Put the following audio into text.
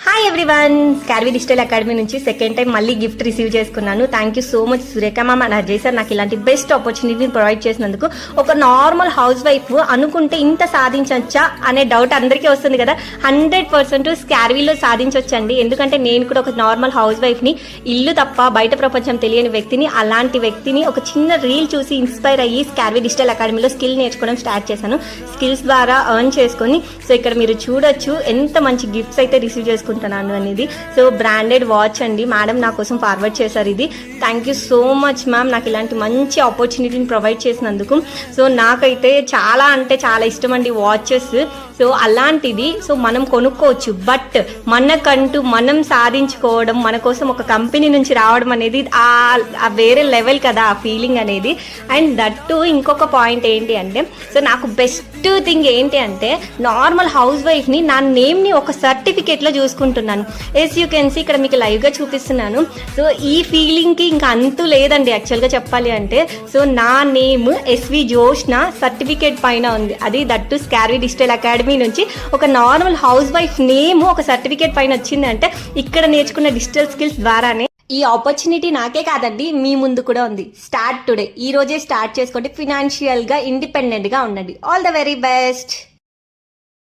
Hi everyone, స్కార్వి digital academy నుంచి second time మళ్ళీ gift receive చేసుకున్నాను. Thank you so much Surekha ma'am and Ajay sir నాకు ఇలాంటి బెస్ట్ ఆపర్చునిటీని ప్రొవైడ్ చేసినందుకు. ఒక నార్మల్ హౌస్ వైఫ్ అనుకుంటే ఇంత సాధించవచ్చా అనే డౌట్ అందరికీ వస్తుంది కదా. 100% స్కార్వీలో సాధించవచ్చండి. ఎందుకంటే నేను కూడా ఒక నార్మల్ హౌస్ వైఫ్ని, ఇల్లు తప్ప బయట ప్రపంచం తెలియని వ్యక్తిని. అలాంటి వ్యక్తిని ఒక చిన్న రీల్ చూసి ఇన్స్పైర్ అయ్యి స్కార్వి డిజిటల్ అకాడమీలో స్కిల్ నేర్చుకోవడం స్టార్ట్ చేశాను. స్కిల్స్ ద్వారా ఎర్న్ చేసుకొని సో ఇక్కడ మీరు చూడొచ్చు ఎంత మంచి గిఫ్ట్స్ అయితే రిసీవ్ చేసుకుంటున్నాను అనేది. సో బ్రాండెడ్ వాచ్ అండి, మేడం నా కోసం ఫార్వర్డ్ చేశారు. ఇది thank you so much ma'am, నాకు ఇలాంటి మంచి ఆపర్చునిటీని ప్రొవైడ్ చేసినందుకు. సో నాకైతే చాలా అంటే చాలా ఇష్టం అండి వాచెస్. సో అలాంటిది సో మనం కొనుక్కోవచ్చు, బట్ మనకంటూ మనం సాధించుకోవడం, మన కోసం ఒక కంపెనీ నుంచి రావడం అనేది ఆ వేరే లెవెల్ కదా ఆ ఫీలింగ్ అనేది. అండ్ దట్టు ఇంకొక పాయింట్ ఏంటి అంటే, సో నాకు బెస్ట్ థింగ్ ఏంటి అంటే నార్మల్ హౌస్ వైఫ్ని నా నేమ్ని ఒక సర్టిఫికేట్లో చూసుకుంటున్నాను. ఎస్ యూ కెన్ సీ, ఇక్కడ మీకు లైవ్గా చూపిస్తున్నాను. సో ఈ ఫీలింగ్కి ఇంకా అంతు లేదండి యాక్చువల్గా చెప్పాలి అంటే. సో నా నేమ్ ఎస్వి జోష్న సర్టిఫికేట్ పైన ఉంది, అది దట్టు స్కార్వి డిజిటల్ అకాడమీ నుంచి. ఒక నార్మల్ హౌస్ వైఫ్ నేమ్ ఒక సర్టిఫికేట్ పైన వచ్చింది అంటే ఇక్కడ నేర్చుకున్న డిజిటల్ స్కిల్స్ ద్వారానే. ఈ ఆపర్చునిటీ నాకే కాదండి, మీ ముందు కూడా ఉంది. స్టార్ట్ టుడే, ఈ రోజే స్టార్ట్ చేసుకోండి. ఫినాన్షియల్గా ఇండిపెండెంట్గా ఉండండి. All the very best.